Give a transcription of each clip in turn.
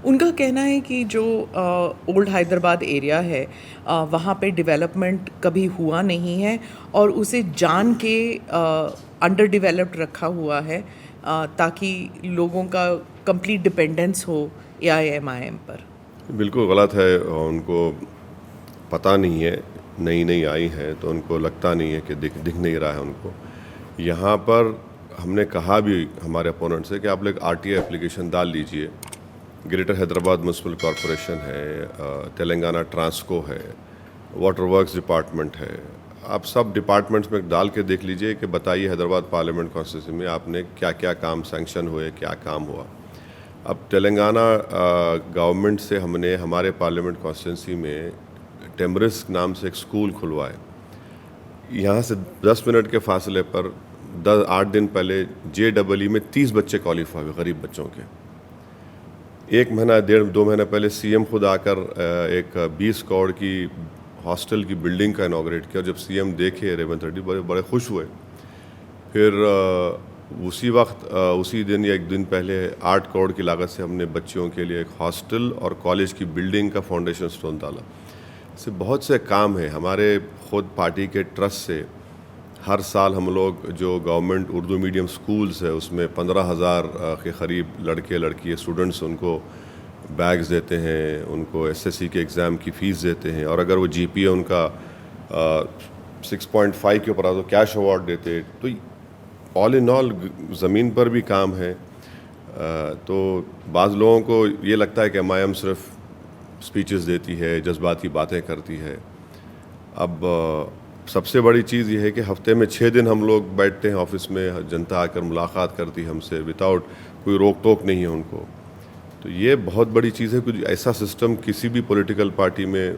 ان کا کہنا ہے کہ جو اولڈ حیدرآباد ایریا ہے وہاں پہ ڈیولپمنٹ کبھی ہوا نہیں ہے اور اسے جان کے انڈر ڈیولپڈ رکھا ہوا ہے تاکہ لوگوں کا کمپلیٹ ڈپینڈنس ہو AIM پر. بالکل غلط ہے. ان کو پتہ نہیں ہے, نئی آئی ہیں تو ان کو لگتا نہیں ہے کہ دکھ نہیں رہا ہے ان کو. یہاں پر ہم نے کہا بھی ہمارے اپوننٹ سے کہ آپ لوگ RTI اپلیکیشن ڈال لیجئے. گریٹر حیدرآباد میونسپل کارپوریشن ہے, تلنگانہ ٹرانسکو ہے, واٹر ورکس ڈپارٹمنٹ ہے, آپ سب ڈپارٹمنٹس میں ڈال کے دیکھ لیجئے کہ بتائیے حیدرآباد پارلیمنٹ کانسٹیٹوینسی میں آپ نے کیا کام سینکشن ہوئے, کیا کام ہوا. اب تلنگانہ گورنمنٹ سے ہم نے ہمارے پارلیمنٹ کانسٹیٹوینسی میں ٹیمرس نام سے ایک اسکول کھلوائے. یہاں سے 10 منٹ کے فاصلے پر 8 دن پہلے JEE میں 30 بچے کوالیفائی ہوئے, غریب بچوں کے. 1 مہینہ 1.5-2 مہینہ پہلے CM خود آ کر ایک 20 کروڑ کی ہاسٹل کی بلڈنگ کا انوگریٹ کیا. جب CM دیکھے ریونت ریڈی بڑے خوش ہوئے. پھر اسی وقت اسی دن یا 1 دن پہلے 8 کروڑ کی لاگت سے ہم نے بچوں کے لیے ایک ہاسٹل اور کالج کی بلڈنگ کا فاؤنڈیشن سٹون ڈالا. اس سے بہت سے کام ہیں. ہمارے خود پارٹی کے ٹرسٹ سے ہر سال ہم لوگ جو گورنمنٹ اردو میڈیم سکولز ہے اس میں 15,000 کے قریب لڑکے لڑکی اسٹوڈنٹس ان کو بیگز دیتے ہیں, ان کو SSC کے ایگزام کی فیس دیتے ہیں, اور اگر وہ GPA ان کا 6.5 کے اوپر آ تو کیش ایوارڈ دیتے. تو آل ان آل زمین پر بھی کام ہے. تو بعض لوگوں کو یہ لگتا ہے کہ MIM صرف اسپیچز دیتی ہے, جذباتی باتیں کرتی ہے. اب سب سے بڑی چیز یہ ہے کہ ہفتے میں 6 دن ہم لوگ بیٹھتے ہیں آفس میں, جنتا آ کر ملاقات کرتی ہے ہم سے وداؤٹ کوئی روک ٹوک نہیں ہے ان کو. تو یہ بہت بڑی چیز ہے. کچھ ایسا سسٹم کسی بھی پولیٹیکل پارٹی میں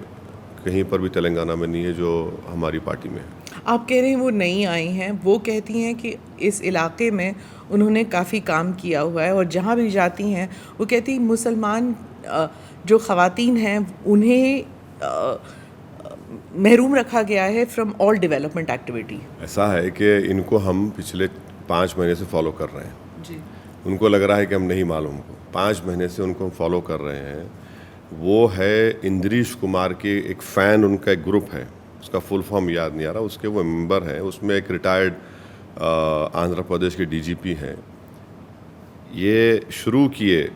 کہیں پر بھی تلنگانہ میں نہیں ہے جو ہماری پارٹی میں ہے. آپ کہہ رہے ہیں وہ نئی آئی ہیں, وہ کہتی ہیں کہ اس علاقے میں انہوں نے کافی کام کیا ہوا ہے, اور جہاں بھی جاتی ہیں وہ کہتی ہیں مسلمان جو خواتین ہیں انہیں محروم رکھا گیا ہے فرام آل ڈیولپمنٹ ایکٹیویٹی. ایسا ہے کہ ان کو ہم پچھلے 5 مہینے سے فالو کر رہے ہیں. جی, ان کو لگ رہا ہے کہ ہم نہیں معلوم کو. 5 مہینے سے ان کو ہم فالو کر رہے ہیں. وہ ہے اندریش کمار کے ایک فین, ان کا ایک گروپ ہے, اس کا فل فارم یاد نہیں آ رہا, اس کے وہ ممبر ہیں. اس میں ایک ریٹائرڈ آندھرا پردیش کے DGP ہیں. یہ شروع کیے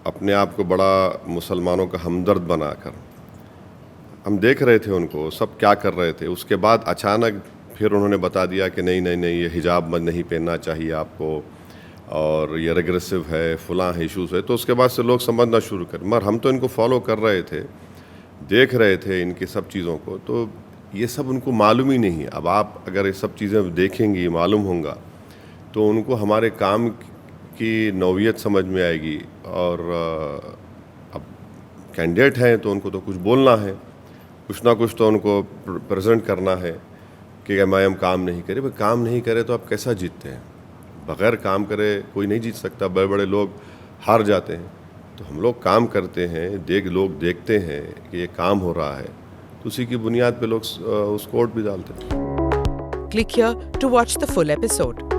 اپنے آپ کو بڑا مسلمانوں کا ہمدرد بنا کر. ہم دیکھ رہے تھے ان کو سب کیا کر رہے تھے. اس کے بعد اچانک پھر انہوں نے بتا دیا کہ نہیں یہ حجاب نہیں پہننا چاہیے آپ کو, اور یہ ریگریسو ہے, فلاں ایشوز ہے. تو اس کے بعد سے لوگ سمجھنا شروع کریں. مگر ہم تو ان کو فالو کر رہے تھے, دیکھ رہے تھے ان کی سب چیزوں کو, تو یہ سب ان کو معلوم ہی نہیں ہے. اب آپ اگر یہ سب چیزیں دیکھیں گی, معلوم ہوں گا, تو ان کو ہمارے کام کی نوعیت سمجھ میں آئے گی. اور اب کینڈیڈیٹ ہیں تو ان کو تو کچھ بولنا ہے, کچھ نہ کچھ تو ان کو پریزنٹ کرنا ہے کہ MIM کام نہیں کرے. بھائی کام نہیں کرے تو آپ کیسا جیتتے ہیں؟ بغیر کام کرے کوئی نہیں جیت سکتا. بڑے لوگ ہار جاتے ہیں. تو ہم لوگ کام کرتے ہیں, لوگ دیکھتے ہیں کہ یہ کام ہو رہا ہے, تو اسی کی بنیاد پہ لوگ اس کو ووٹ بھی ڈالتے ہیں. Click here to watch the full episode.